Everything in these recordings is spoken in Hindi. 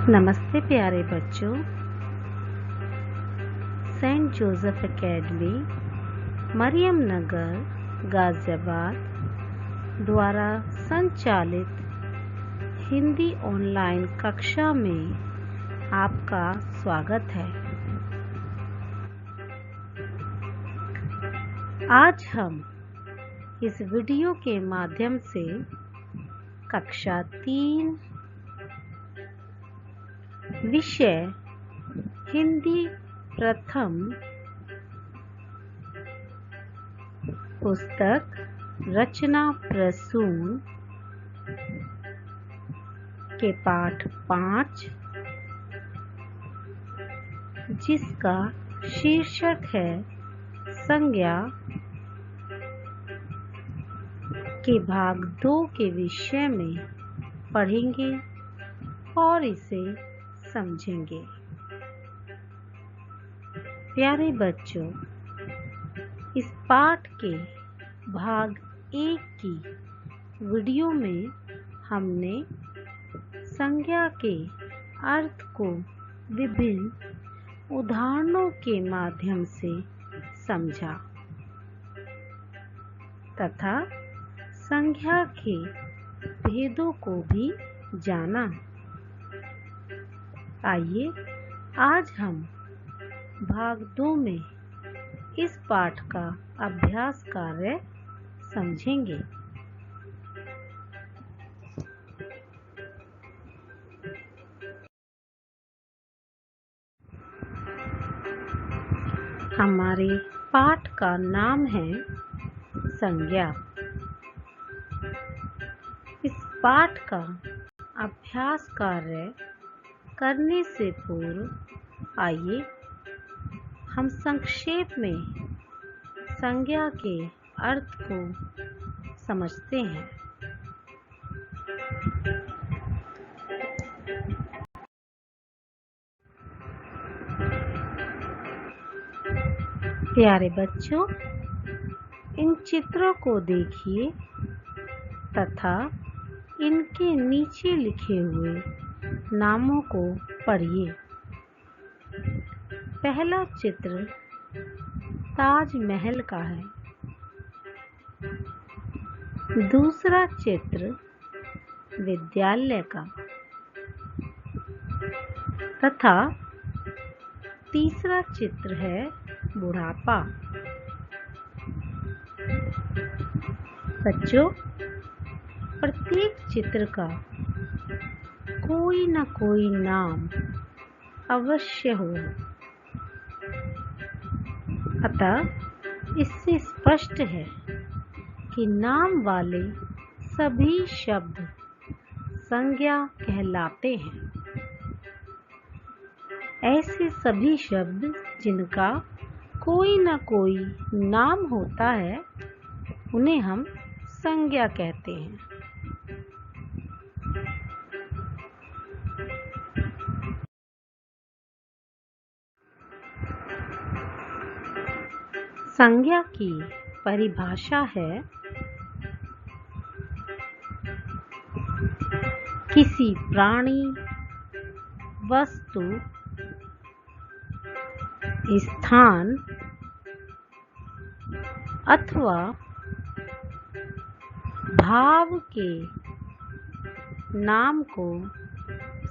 नमस्ते प्यारे बच्चों। सेंट जोसेफ एकेडमी मरियम नगर गाज़ियाबाद द्वारा संचालित हिंदी ऑनलाइन कक्षा में आपका स्वागत है। आज हम इस वीडियो के माध्यम से कक्षा 3 विषय हिंदी प्रथम पुस्तक रचना प्रसून के पाठ 5 जिसका शीर्षक है संज्ञा के भाग 2 के विषय में पढ़ेंगे और इसे समझेंगे। प्यारे बच्चों, इस पाठ के भाग 1 की वीडियो में हमने संज्ञा के अर्थ को विभिन्न उदाहरणों के माध्यम से समझा तथा संज्ञा के भेदों को भी जाना। आइए आज हम भाग 2 में इस पाठ का अभ्यास कार्य समझेंगे। हमारे पाठ का नाम है संज्ञा। इस पाठ का अभ्यास कार्य करने से पूर्व आइए हम संक्षेप में संज्ञा के अर्थ को समझते हैं। प्यारे बच्चों, इन चित्रों को देखिए तथा इनके नीचे लिखे हुए नामों को पढ़िए। पहला चित्र ताजमहल का है। दूसरा चित्र विद्यालय का तथा तीसरा चित्र है बुढ़ापा। बच्चों, प्रत्येक चित्र का कोई न कोई नाम अवश्य हो, अतः इससे स्पष्ट है कि नाम वाले सभी शब्द संज्ञा कहलाते हैं। ऐसे सभी शब्द जिनका कोई न कोई नाम होता है उन्हें हम संज्ञा कहते हैं। संज्ञा की परिभाषा है किसी प्राणी, वस्तु, स्थान अथवा भाव के नाम को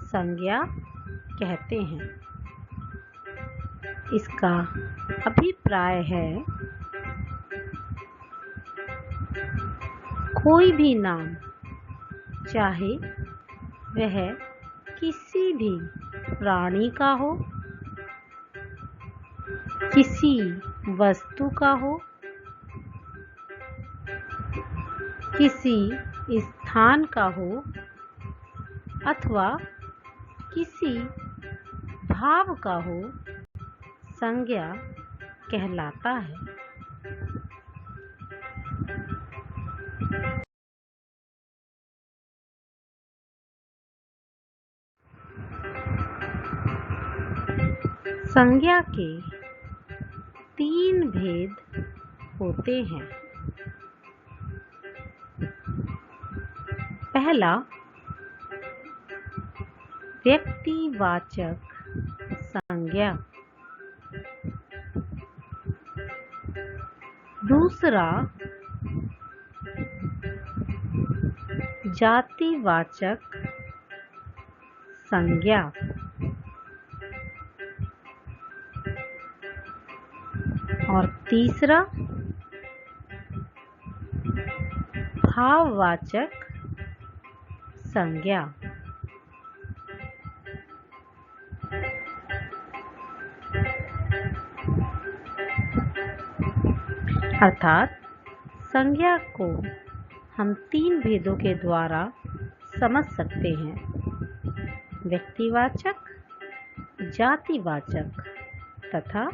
संज्ञा कहते हैं। इसका अभिप्राय है कोई भी नाम, चाहे वह किसी भी प्राणी का हो, किसी वस्तु का हो, किसी स्थान का हो अथवा किसी भाव का हो, संज्ञा कहलाता है। संज्ञा के 3 भेद होते हैं। पहला व्यक्तिवाचक संज्ञा। दूसरा, जातिवाचक संज्ञा। और तीसरा, भाववाचक संज्ञा। अर्थात संज्ञा को हम 3 भेदों के द्वारा समझ सकते हैं: व्यक्तिवाचक, जातिवाचक तथा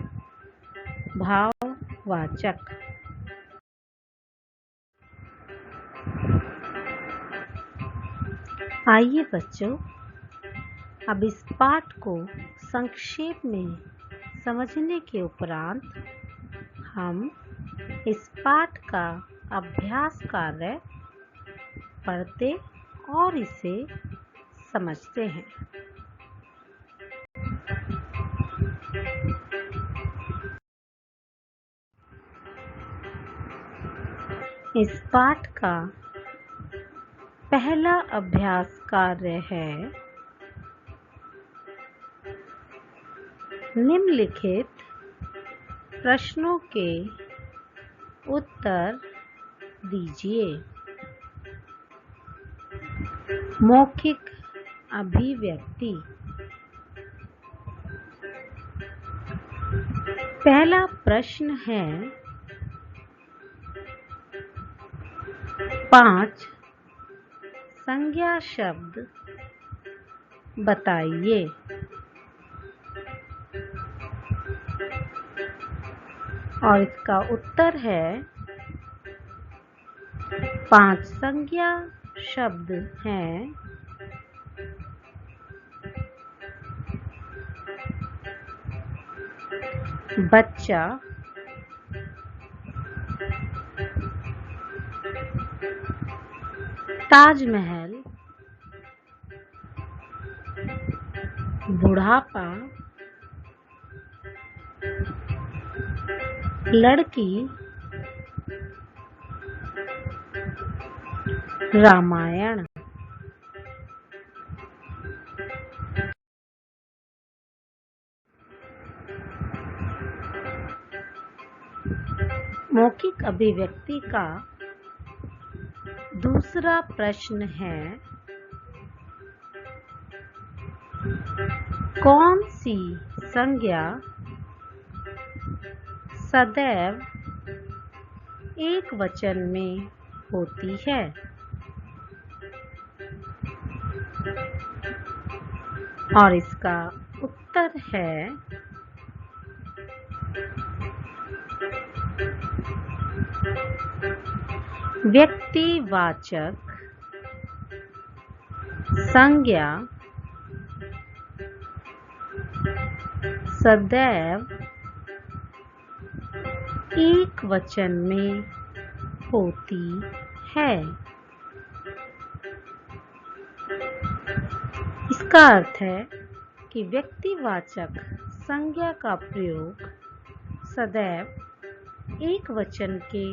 भाववाचक। आइए बच्चों, अब इस पाठ को संक्षेप में समझने के उपरांत हम इस पाठ का अभ्यास कार्य पढ़ते और इसे समझते हैं। इस पाठ का पहला अभ्यास कार्य है: निम्नलिखित प्रश्नों के उत्तर दीजिए। मौखिक अभिव्यक्ति। पहला प्रश्न है: 5 संज्ञा शब्द बताइए। और इसका उत्तर है: 5 संज्ञा शब्द हैं: बच्चा, ताजमहल, बुढ़ापा, लड़की, रामायण। मौखिक अभिव्यक्ति का दूसरा प्रश्न है: कौन सी संज्ञा सदैव एकवचन में होती है? और इसका उत्तर है: व्यक्तिवाचक संज्ञा सदैव एकवचन में होती है। इसका अर्थ है कि व्यक्तिवाचक संज्ञा का प्रयोग सदैव एकवचन के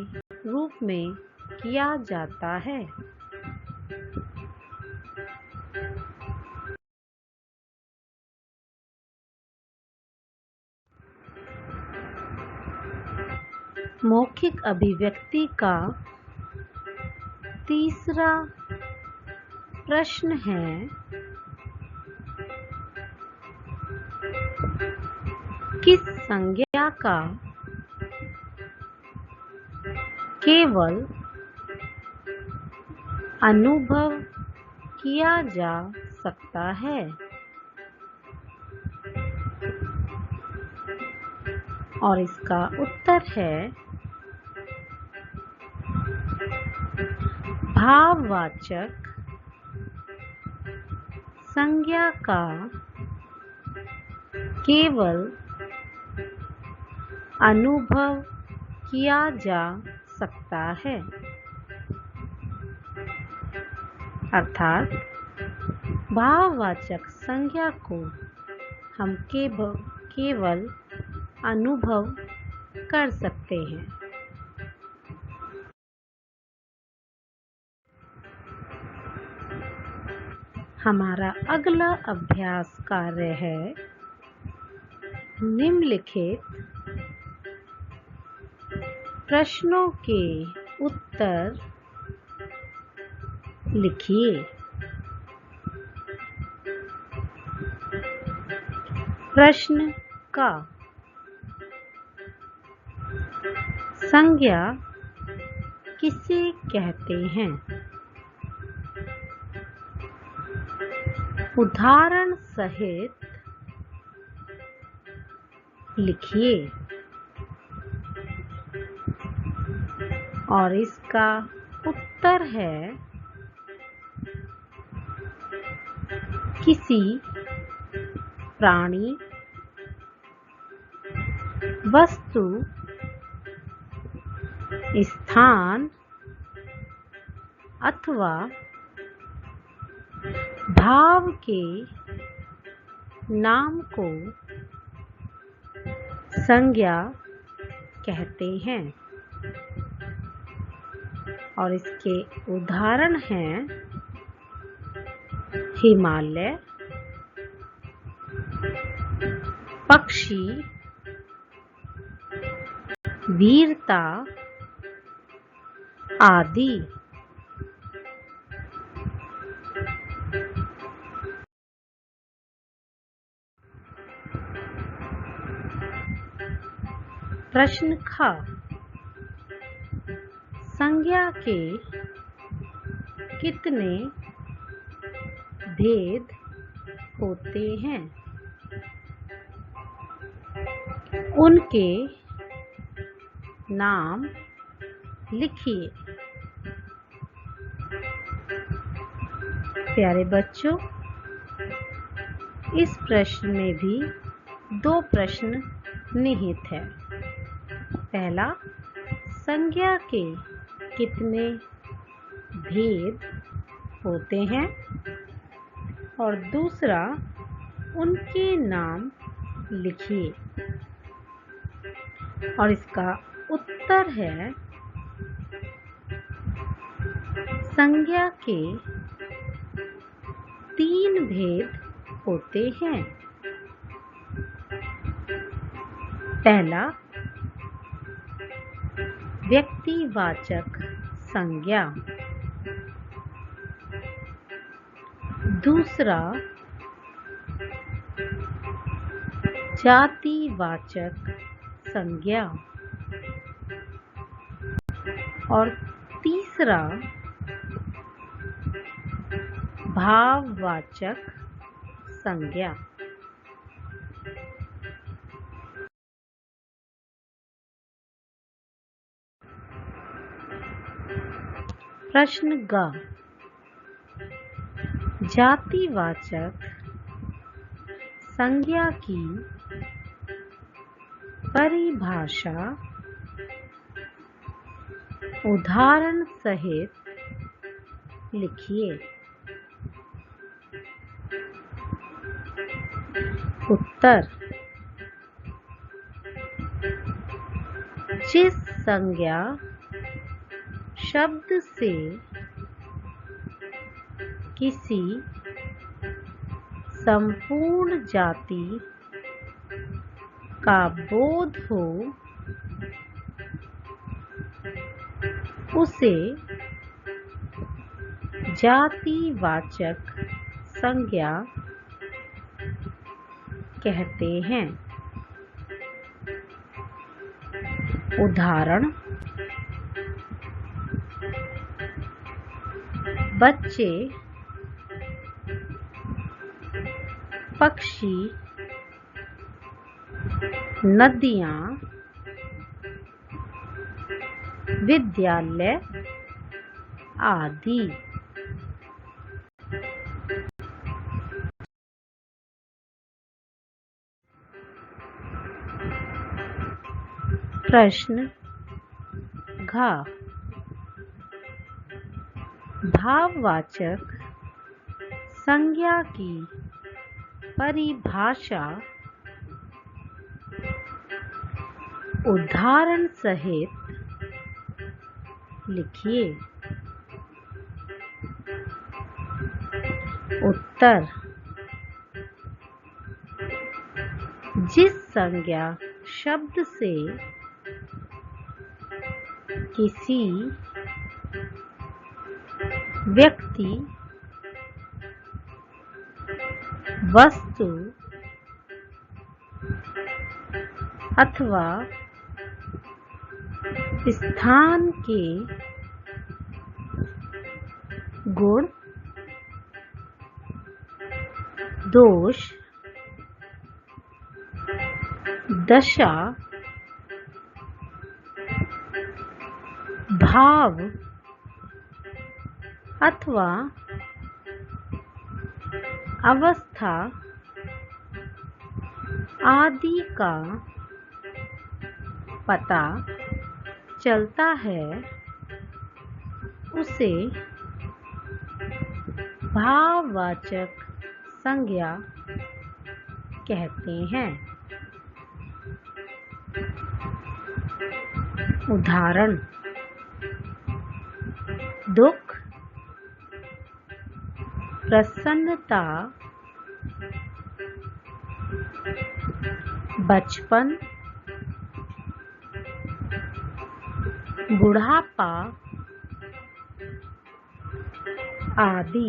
रूप में किया जाता है। मौखिक अभिव्यक्ति का तीसरा प्रश्न है: किस संज्ञा का केवल अनुभव किया जा सकता है? और इसका उत्तर है: भाववाचक संज्ञा का केवल अनुभव किया जा सकता है। अर्थात भाववाचक संज्ञा को हम केवल अनुभव कर सकते हैं। हमारा अगला अभ्यास कार्य है निम्नलिखित प्रश्नों के उत्तर लिखिए। प्रश्न का संज्ञा किसे कहते हैं? उदाहरण सहित लिखिए और इसका उत्तर है किसी प्राणी, वस्तु, स्थान अथवा भाव के नाम को संज्ञा कहते हैं और इसके उदाहरण हैं हिमालय, पक्षी, वीरता आदि। प्रश्न ख संज्ञा के कितने भेद होते हैं? उनके नाम लिखिए। प्यारे बच्चों, इस प्रश्न में भी 2 प्रश्न निहित है। पहला, संज्ञा के कितने भेद होते हैं और दूसरा, उनके नाम लिखिए और इसका उत्तर है संज्ञा के 3 भेद होते हैं। पहला, व्यक्तिवाचक संज्ञा। दूसरा, जातिवाचक संज्ञा और तीसरा, भाववाचक संज्ञा। प्रश्न ग जातिवाचक संज्ञा की परिभाषा उदाहरण सहित लिखिए। उत्तर, जिस संज्ञा शब्द से किसी संपूर्ण जाति का बोध हो उसे जातिवाचक संज्ञा कहते हैं। उदाहरण, बच्चे, पक्षी, नदियाँ, विद्यालय आदि। प्रश्न घ भाववाचक संज्ञा की परिभाषा उदाहरण सहित लिखिए। उत्तर: जिस संज्ञा शब्द से किसी व्यक्ति, वस्तु अथवा स्थान के गुण, दोष, दशा, भाव अथवा अवस्था आदि का पता चलता है, उसे भाववाचक संज्ञा कहते हैं। उदाहरण: दुख, प्रसन्नता, बचपन, बुढ़ापा आदि।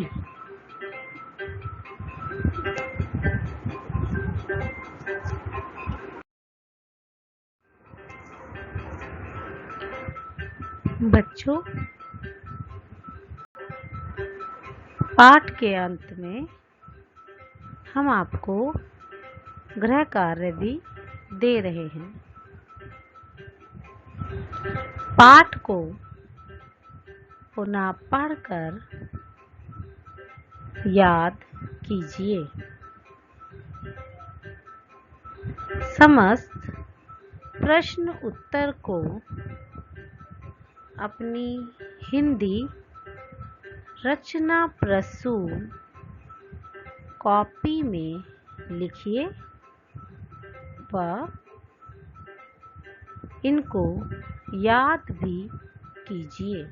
बच्चों, पाठ के अंत में हम आपको गृह कार्य भी दे रहे हैं। पाठ को पुनः पढ़कर याद कीजिए। समस्त प्रश्न उत्तर को अपनी हिंदी रचना प्रसून कॉपी में लिखिए व इनको याद भी कीजिए।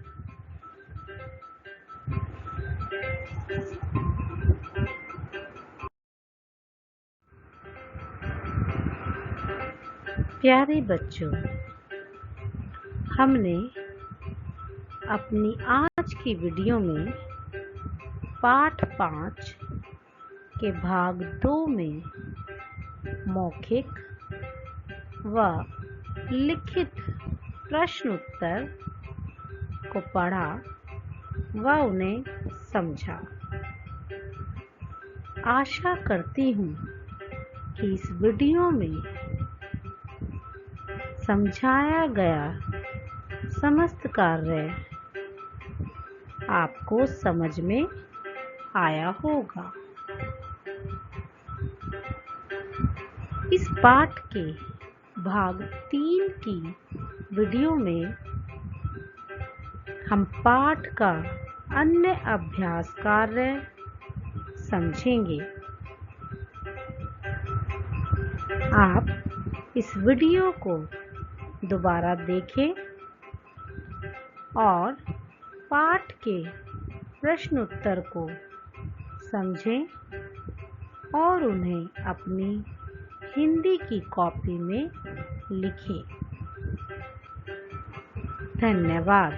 प्यारे बच्चों, हमने अपनी आज की वीडियो में पाठ 5 के भाग 2 में मौखिक व लिखित प्रश्न उत्तर को पढ़ा व उन्हें समझा। आशा करती हूँ कि इस वीडियो में समझाया गया समस्त कार्य आपको समझ में आया होगा। इस पाठ के भाग 3 की वीडियो में हम पाठ का अन्य अभ्यास कार्य समझेंगे। आप इस वीडियो को दोबारा देखें और पाठ के प्रश्न उत्तर को समझें और उन्हें अपनी हिंदी की कॉपी में लिखें। धन्यवाद।